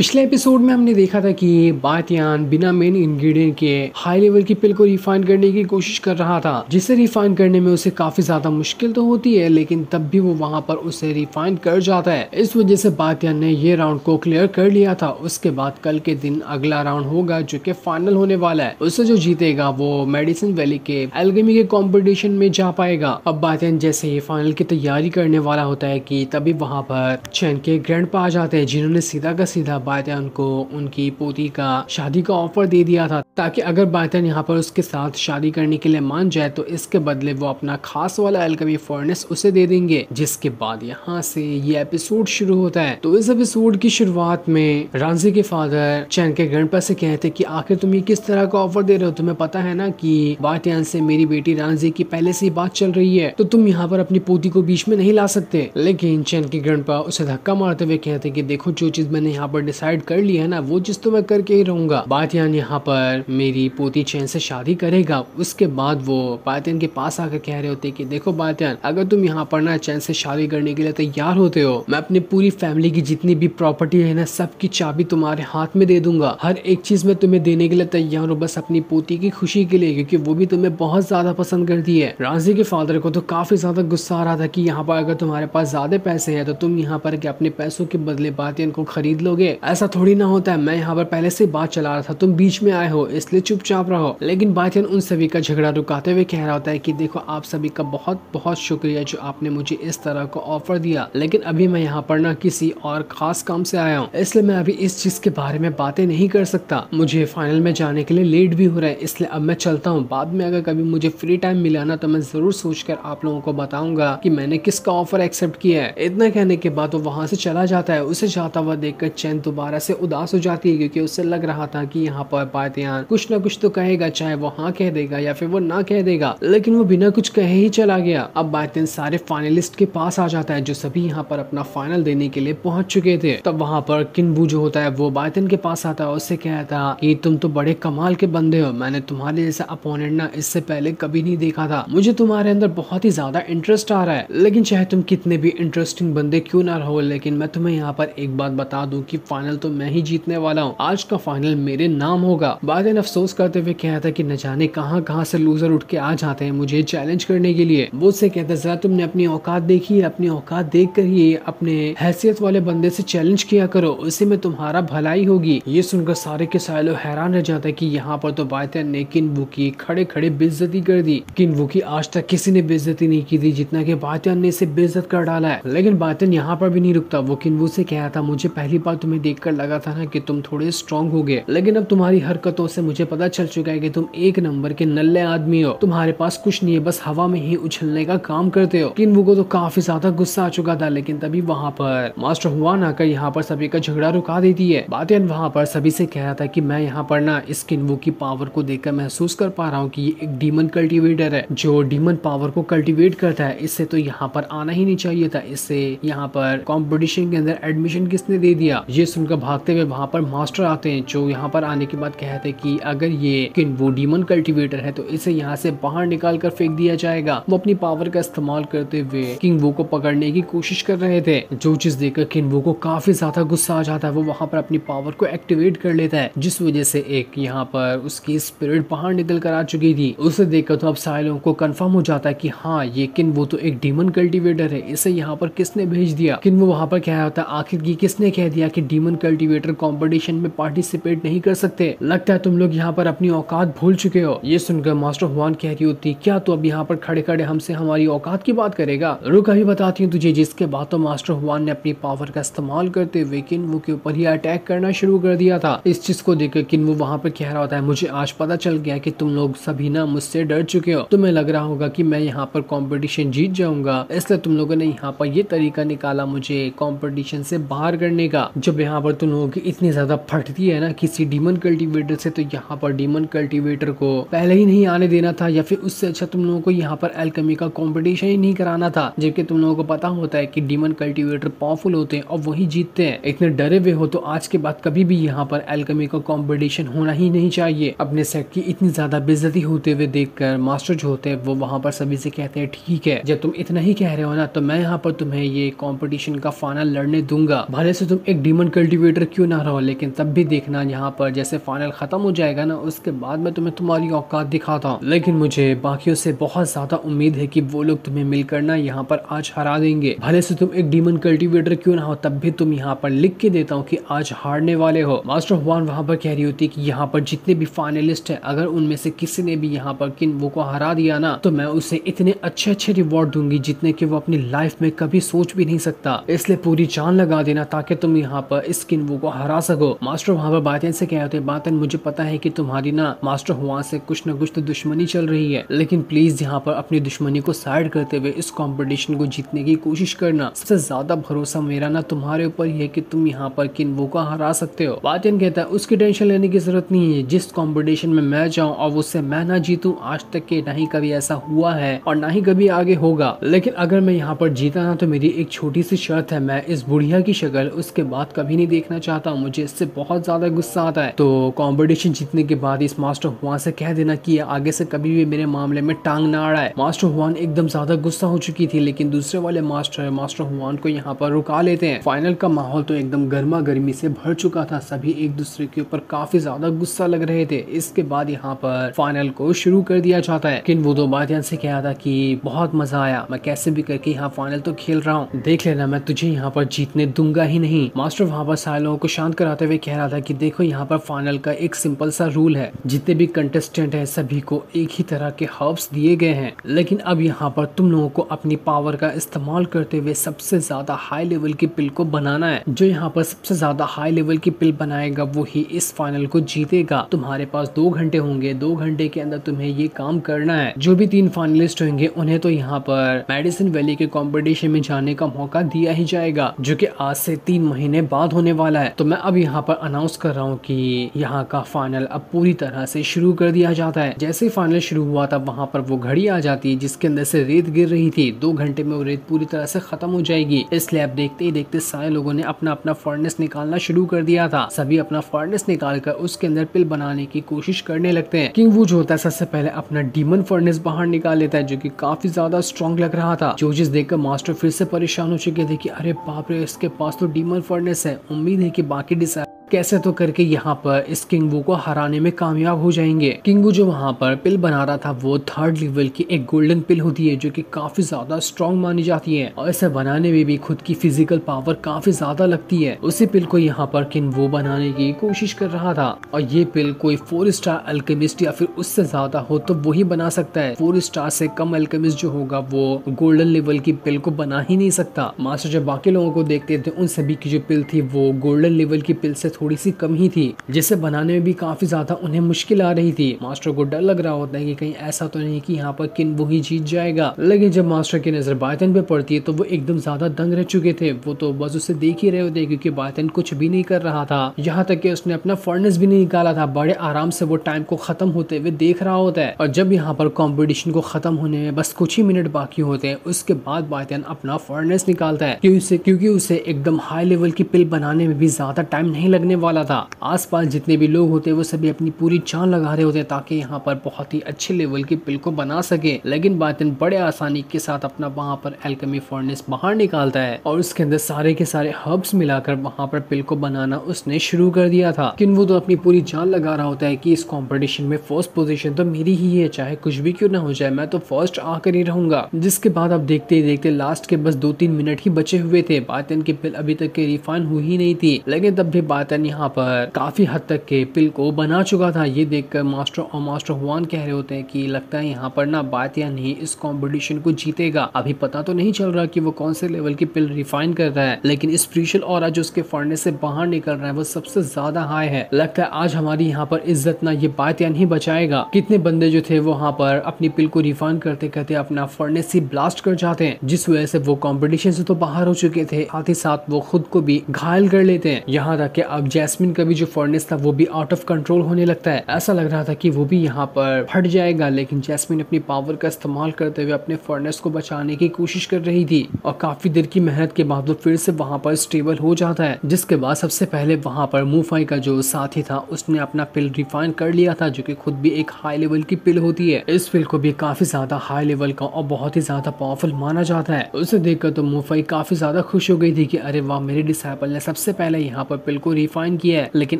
पिछले एपिसोड में हमने देखा था कि बातियान बिना मेन इंग्रेडिएंट के हाई लेवल की पिल को रिफाइन करने की कोशिश कर रहा था, जिसे रिफाइन करने में उसे काफी ज्यादा मुश्किल तो होती है, लेकिन तब भी वो वहां पर उसे रिफाइन कर जाता है। इस वजह से बातियान ने ये राउंड को क्लियर कर लिया था। उसके बाद कल के दिन अगला राउंड होगा जो कि फाइनल होने वाला है। उससे जो जीतेगा वो मेडिसिन वैली के एल्केमी के कॉम्पिटिशन में जा पाएगा। अब बातियान जैसे ही फाइनल की तैयारी करने वाला होता है कि तभी वहां पर चैन के ग्रैंडपा आ जाते हैं, जिन्होंने सीधा का सीधा बातियान को उनकी पोती का शादी का ऑफर दे दिया था, ताकि अगर बातियान यहाँ पर उसके साथ शादी करने के लिए मान जाए तो इसके बदले वो अपना खास वाला एल्केमी फर्नेस उसे दे देंगे। जिसके बाद यहाँ से ये एपिसोड शुरू होता है। तो इस एपिसोड की शुरुआत में रांझी के फादर चैन के ग्रैंडपा से कहते कि आखिर तुम ये किस तरह का ऑफर दे रहे हो, तुम्हें पता है ना कि बातियान से मेरी बेटी रांझी की पहले से ही बात चल रही है, तो तुम यहाँ पर अपनी पोती को बीच में नहीं ला सकते। लेकिन चैन के ग्रैंडपा उसे धक्का मारते हुए कहते कि देखो, जो चीज मैंने यहाँ पर डिसाइड कर लिया है ना, वो चीज तो मैं करके ही रहूंगा। बातियान यहाँ पर मेरी पोती चैन से शादी करेगा। उसके बाद वो बातियान के पास आकर कह रहे होते कि देखो बातियान, अगर तुम यहाँ पर ना चैन से शादी करने के लिए तैयार होते हो, मैं अपनी पूरी फैमिली की जितनी भी प्रॉपर्टी है ना, सबकी चाबी तुम्हारे हाथ में दे दूंगा। हर एक चीज मैं तुम्हें देने के लिए तैयार हूँ, बस अपनी पोती की खुशी के लिए, क्योंकि वो भी तुम्हें बहुत ज्यादा पसंद करती है। रांझी के फादर को तो काफी ज्यादा गुस्सा आ रहा था कि यहाँ पर अगर तुम्हारे पास ज्यादा पैसे है तो तुम यहाँ पर अपने पैसों के बदले बातियान को खरीद लोगे। ऐसा थोड़ी ना होता है, मैं यहाँ पर पहले से बात चला रहा था, तुम बीच में आए हो इसलिए चुपचाप रहो। लेकिन बातियान उन सभी का झगड़ा रुकाते हुए कह रहा होता है कि देखो, आप सभी का बहुत बहुत शुक्रिया जो आपने मुझे इस तरह का ऑफर दिया, लेकिन अभी मैं यहाँ पर ना किसी और खास काम से आया हूँ, इसलिए मैं अभी इस चीज के बारे में बातें नहीं कर सकता। मुझे फाइनल में जाने के लिए लेट भी हो रहा है, इसलिए अब मैं चलता हूँ। बाद में अगर कभी मुझे फ्री टाइम मिला ना, तो मैं जरूर सोचकर आप लोगों को बताऊंगा कि मैंने किसका ऑफर एक्सेप्ट किया है। इतना कहने के बाद वो वहां से चला जाता है। उसे जाता हुआ देखकर चैन दोबारा से उदास हो जाती है, क्योंकि उसे लग रहा था कि यहाँ पर बातियान कुछ ना कुछ तो कहेगा, चाहे वो हाँ कह देगा या फिर वो ना कह देगा, लेकिन वो बिना कुछ कहे ही चला गया। अब बातियान सारे फाइनलिस्ट के पास आ जाता है, जो सभी यहाँ पर अपना फाइनल देने के लिए पहुंच चुके थे। तब वहाँ पर किन्वू जो होता है वो बातियान के पास आता है, उससे कहता कि तुम तो बड़े कमाल के बंदे हो, मैंने तुम्हारे जैसा अपोनेंट ना इससे पहले कभी नहीं देखा था, मुझे तुम्हारे अंदर बहुत ही ज्यादा इंटरेस्ट आ रहा है। लेकिन चाहे तुम कितने भी इंटरेस्टिंग बंदे क्यों ना रहो, लेकिन मैं तुम्हें यहाँ पर एक बात बता दूं कि फाइनल तो मैं ही जीतने वाला हूँ, आज का फाइनल मेरे नाम होगा। बातियान अफसोस करते हुए कहता कि न जाने कहाँ कहाँ से लूजर उठ के आ जाते हैं मुझे चैलेंज करने के लिए। वो उससे कहता जरा तुमने अपनी औकात देखी है, अपनी औकात देख कर ही अपने हैसियत वाले बंदे से चैलेंज किया करो, उसी में तुम्हारा भलाई होगी। ये सुनकर सारे के सारे लोग हैरान रह जाते हैं कि यहाँ पर तो बातियान ने किन्वू की खड़े खड़े बेइज्जती कर दी। किन्वू की आज तक किसी ने बेइज्जती नहीं की थी जितना कि बातियान ने इसे बेइज्जत कर डाला है। लेकिन बातियान यहाँ पर भी नहीं रुकता। वो किन्वू से कहा था मुझे पहली बार तुम्हें देखकर लगा था ना कि तुम थोड़े स्ट्रॉन्ग हो गए, लेकिन अब तुम्हारी हरकतों से मुझे पता चल चुका है कि तुम एक नंबर के नल्ले आदमी हो, तुम्हारे पास कुछ नहीं है, बस हवा में ही उछलने का काम करते हो। किन्वू को तो काफी ज्यादा गुस्सा आ चुका था, लेकिन तभी वहाँ पर मास्टर हुआन आकर यहाँ पर सभी का झगड़ा रुका देती है। बातियान वहाँ पर सभी से कह रहा था कि मैं यहाँ पर ना इस किन्वू की पावर को देखकर महसूस कर पा रहा हूँ कि ये एक डीमन कल्टीवेटर है, जो डीमन पावर को कल्टीवेट करता है। इससे तो यहाँ पर आना ही नहीं चाहिए था, इससे यहाँ पर कंपटीशन के अंदर एडमिशन किसने दे दिया। ये सुनकर भागते हुए वहाँ पर मास्टर आते हैं, जो यहाँ पर आने के बाद कहते हैं कि अगर ये किन्वू डीमन कल्टीवेटर है तो इसे यहाँ से बाहर निकाल कर फेंक दिया जाएगा। वो अपनी पावर का इस्तेमाल करते हुए किन्वू को पकड़ने की कोशिश कर रहे थे, जो चीज देखकर किन्वू को काफी ज्यादा गुस्सा आ जाता है। वो वहाँ पर अपनी पावर को एक्टिवेट कर लेता है, जिस वजह से एक यहाँ पर उसकी स्पिरिट बाहर निकल कर आ चुकी थी। उसे देखकर तो अब सारे लोगों को कंफर्म हो जाता है कि हाँ, ये किन्वू तो एक डीमन कल्टीवेटर है, इसे यहाँ पर किसने भेज दिया। किन्वू वहाँ पर क्या होता है, आखिर की किसने कह दिया कि डीमन कल्टीवेटर कंपटीशन में पार्टिसिपेट नहीं कर सकते, लगता है तुम लोग यहाँ पर अपनी औकात भूल चुके हो। ये सुनकर मास्टर हुआन कह रही होती क्या तो अब यहाँ पर खड़े खड़े हमसे हमारी औकात की बात करेगा, रुक अभी बताती हूँ तुझे। जिसके बाद तो मास्टर हुआन ने अपनी पावर का इस्तेमाल करते हुए किन्वू के ऊपर ही अटैक करना शुरू कर दिया था। इस चीज को देखकर किन्वू वहाँ पर कह रहा होता है मुझे आज पता चल गया कि तुम लोग सभी ना मुझसे डर चुके हो, तुम्हें लग रहा होगा कि मैं यहाँ पर कंपटीशन जीत जाऊंगा, इसलिए तुम लोगों ने यहाँ पर ये तरीका निकाला मुझे कंपटीशन से बाहर करने का। जब यहाँ पर तुम लोगों की इतनी ज्यादा फटती है ना किसी डीमन कल्टीवेटर से, तो यहाँ पर डीमन कल्टीवेटर को पहले ही नहीं आने देना था, या फिर उससे अच्छा तुम लोगों को यहाँ पर एल्केमी का कंपटीशन ही नहीं कराना था, जबकि तुम लोगों को पता होता है कि डीमन कल्टीवेटर पावरफुल होते हैं और वही जीतते हैं। इतने डरे हुए हो तो आज के बाद कभी भी यहाँ पर एल्केमी का कंपटीशन होना ही नहीं चाहिए। अपने सेट की इतनी ज्यादा बेइज्जती होते हुए देखकर मास्टर जो होते हैं वो वहाँ पर सभी से कहते हैं ठीक है, जब तुम इतना ही कह रहे हो ना, तो मैं यहाँ पर तुम्हें ये कंपटीशन का फाइनल लड़ने दूंगा, भले से तुम एक डीमन कल्टीवेटर क्यों ना रहो, लेकिन तब भी देखना यहाँ पर जैसे फाइनल खत्म हो जाएगा ना, उसके बाद मैं तुम्हें तुम्हारी औकात दिखाता हूँ। लेकिन मुझे बाकियों से बहुत ज्यादा उम्मीद है कि वो लोग तुम्हें मिलकर ना यहाँ पर आज हरा देंगे। भले से तुम एक डीमन कल्टीवेटर क्यों ना हो, तब भी तुम यहाँ पर लिख के देता हूँ कि आज हारने वाले हो। मास्टर हुआन वहां पर कह रही होती कि यहाँ पर जितने भी फाइनलिस्ट है, अगर उनमें से किसी ने भी यहाँ पर किन्वो को हरा दिया ना, तो मैं उसे इतने अच्छे अच्छे रिवॉर्ड दूंगी जितने कि वो अपनी लाइफ में कभी सोच भी नहीं सकता। इसलिए पूरी जान लगा देना ताकि तुम यहाँ पर इस किन्वो को हरा सको। मास्टर वहां पर बातें से कह होते, बातें मुझे पता है कि तुम्हारी ना मास्टर हुआन से कुछ न कुछ तो दुश्मनी चल रही है, लेकिन प्लीज यहाँ पर अपनी दुश्मनी को साइड करते हुए इस कंपटीशन को जीतने की कोशिश करना। सबसे ज्यादा भरोसा मेरा ना तुम्हारे ऊपर ही है कि तुम यहाँ पर किन्वो को हरा सकते हो। बातें कहता है उसकी टेंशन लेने की जरूरत नहीं है, जिस कंपटीशन में मैं जाऊं और उससे मैं ना जीतूं, आज तक के नहीं कभी ऐसा हुआ है और ना ही कभी आगे होगा। लेकिन अगर मैं यहाँ पर जीता ना, तो मेरी एक छोटी सी शर्त है, मैं इस बुढ़िया की शक्ल उसके बाद कभी नहीं देखना चाहता। मुझे इससे बहुत ज्यादा गुस्सा आता है। तो कंपटीशन जीतने के बाद इस मास्टर हुआन से कह देना कि आगे से कभी भी मेरे मामले में टांग ना अड़ाए। मास्टर हुआन एकदम ज्यादा गुस्सा हो चुकी थी, लेकिन दूसरे वाले मास्टर हुआन को यहाँ पर रुका लेते हैं। फाइनल का माहौल तो एकदम गर्मा गर्मी से भर चुका था, सभी एक दूसरे के ऊपर काफी ज्यादा गुस्सा लग रहे थे। इसके बाद यहाँ पर फाइनल को शुरू कर दिया जाता है। लेकिन वो दो बातें से कहा था कि बहुत मजा आया, मैं कैसे भी करके यहाँ फाइनल तो खेल रहा हूँ, देख लेना मैं तुझे यहाँ पर जीतने दूंगा ही नहीं। मास्टर वहाँ पर सारे लोगों को शांत कराते हुए कह रहा था कि देखो यहाँ पर फाइनल का एक सिंपल सा रूल है, जितने भी कंटेस्टेंट है सभी को एक ही तरह के हर्ब्स दिए गए हैं, लेकिन अब यहाँ पर तुम लोगों को अपनी पावर का इस्तेमाल करते हुए सबसे ज्यादा हाई लेवल की पिल को बनाना है। जो यहाँ पर सबसे ज्यादा हाई लेवल की पिल बनाएगा वो ही इस फाइनल को जीतेगा। तुम्हारे पास 2 घंटे होंगे, 2 घंटे के अंदर तुम्हें ये काम करना है। जो भी 3 फाइनलिस्ट होंगे उन्हें तो यहाँ पर मेडिसिन वैली के कंपटीशन में जाने का मौका दिया ही जाएगा, जो कि आज से 3 महीने बाद होने वाला है। तो मैं अब यहाँ पर अनाउंस कर रहा हूँ कि यहाँ का फाइनल अब पूरी तरह से शुरू कर दिया जाता है। जैसे ही फाइनल शुरू हुआ था वहाँ पर वो घड़ी आ जाती है जिसके अंदर से रेत गिर रही थी। 2 घंटे में वो रेत पूरी तरह से खत्म हो जाएगी। इसलिए अब देखते ही देखते सारे लोगों ने अपना अपना फर्नेस निकालना शुरू कर दिया था। सभी अपना फर्नेस निकाल कर उसके अंदर पिल बनाने की कोशिश करने लगते हैं। किंग वू जो होता है सबसे पहले अपना डीमन फर्नेस बाहर निकाल लेता है, जो कि काफी ज्यादा स्ट्रॉन्ग लग रहा था। जोजिस देखकर मास्टर फिर से परेशान हो चुके थे कि अरे बाप रे, इसके पास तो डीमन फर्नेस है, उम्मीद है कि बाकी डिसाइड कैसे तो करके यहाँ पर इस किंग वू को हराने में कामयाब हो जाएंगे। किंग वू जो वहाँ पर पिल बना रहा था वो 3rd लेवल की एक गोल्डन पिल होती है, जो कि काफी ज्यादा स्ट्रॉन्ग मानी जाती है और इसे बनाने में भी खुद की फिजिकल पावर काफी ज्यादा लगती है। उसी पिल को यहाँ पर किंग वू बनाने की कोशिश कर रहा था और ये पिल कोई 4 स्टार अल्केमिस्ट या फिर उससे ज्यादा हो तो वो ही बना सकता है। 4 स्टार से कम अल्केमिस्ट जो होगा वो गोल्डन लेवल की पिल को बना ही नहीं सकता। मास्टर जब बाकी लोगों को देखते थे उन सभी की जो पिल थी वो गोल्डन लेवल की पिल से थोड़ी सी कम ही थी, जिसे बनाने में भी काफी ज्यादा उन्हें मुश्किल आ रही थी। मास्टर को डर लग रहा होता है कि कहीं ऐसा तो नहीं कि यहाँ पर किन्वो ही जीत जाएगा। लेकिन जब मास्टर की नजर बायतन पे पड़ती है तो वो एकदम ज्यादा दंग रह चुके थे। वो तो बस उसे देख ही रहे होते क्योंकि बायतन कुछ भी नहीं कर रहा था, यहाँ तक कि उसने अपना फर्नेस भी नहीं निकाला था। बड़े आराम से वो टाइम को खत्म होते हुए देख रहा होता है। और जब यहाँ पर कॉम्पिटिशन को खत्म होने में बस कुछ ही मिनट बाकी होते हैं, उसके बाद बायतन अपना फर्नेस निकालता है क्योंकि उसे एकदम हाई लेवल की पिल बनाने में भी ज्यादा टाइम नहीं लगने वाला था। आसपास जितने भी लोग होते हैं वो सभी अपनी पूरी जान लगा रहे होते ताकि यहाँ पर बहुत ही अच्छे लेवल की पिल को बना सके। लेकिन बायतन बड़े आसानी के साथ अपना वहाँ पर एल्केमी फर्नेस बाहर निकालता है और उसके अंदर सारे के सारे हर्ब्स मिलाकर वहाँ पर पिल को बनाना उसने शुरू कर दिया था। लेकिन वो तो अपनी पूरी जान लगा रहा होता है कि इस कंपटीशन में फर्स्ट पोजीशन तो मेरी ही है, चाहे कुछ भी क्यों ना हो जाए, मैं तो फर्स्ट आकर ही रहूंगा। जिसके बाद अब देखते ही देखते लास्ट के बस 2-3 मिनट ही बचे हुए थे। बायतन की पिल अभी तक के रिफाइन हुई ही नहीं थी, लेकिन तब भी बायतन यहाँ पर काफी हद तक के पिल को बना चुका था। ये देखकर मास्टर हुआन कह रहे होते हैं कि लगता है यहाँ पर ना बायतन ही इस कंपटीशन को जीतेगा। अभी पता तो नहीं चल रहा कि वो कौन से लेवल की पिल रिफाइन कर रहा है, लेकिन स्पेशल ऑरा जो उसके फर्नेस से बाहर निकल रहा है वो सबसे ज्यादा हाई है। लगता है आज हमारी यहाँ पर इज्जत ना ये बायतन ही बचाएगा। कितने बंदे जो थे वो वहाँ पर अपनी पिल को रिफाइन करते करते अपना फर्नेस ही ब्लास्ट कर जाते हैं, जिस वजह से वो कंपटीशन से तो बाहर हो चुके थे, साथ ही साथ वो खुद को भी घायल कर लेते हैं। यहाँ तक कि अब जैस्मिन का भी जो फर्नेस था वो भी आउट ऑफ कंट्रोल होने लगता है। ऐसा लग रहा था कि वो भी यहाँ पर फट जाएगा, लेकिन जैस्मिन अपनी पावर का इस्तेमाल करते हुए अपने फर्नेस को बचाने की कोशिश कर रही थी और काफी देर की मेहनत के बाद वो फिर से वहाँ पर स्टेबल हो जाता है। जिसके बाद सबसे पहले वहाँ पर मुफाई का जो साथी था उसने अपना पिल रिफाइन कर लिया था, जो कि खुद भी एक हाई लेवल की पिल होती है। इस पिल को भी काफी ज्यादा हाई लेवल का और बहुत ही ज्यादा पावरफुल माना जाता है। उसे देखकर तो मुफाई काफी ज्यादा खुश हो गई थी कि अरे वाह, मेरे डिसाइपल ने सबसे पहले यहाँ पर पिल को रिफाइन किया है। लेकिन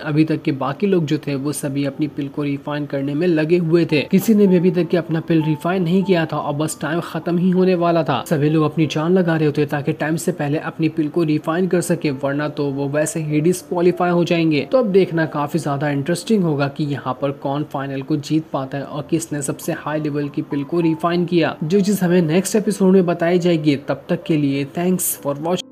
अभी तक के बाकी लोग जो थे वो सभी अपनी पिल को रिफाइन करने में लगे हुए थे। किसी ने भी अभी तक के अपना पिल रिफाइन नहीं किया था और बस टाइम खत्म ही होने वाला था। सभी लोग अपनी जान लगा रहे होते ताकि टाइम से पहले अपनी पिल को रिफाइन कर सके, वरना तो वो वैसे ही डिस्क्वालीफाई हो जाएंगे। तो अब देखना काफी ज्यादा इंटरेस्टिंग होगा कि यहाँ पर कौन फाइनल को जीत पाता है और किसने सबसे हाई लेवल की पिल को रिफाइन किया, जो चीज हमें नेक्स्ट एपिसोड में बताई जाएगी। तब तक के लिए थैंक्स फॉर वॉचिंग।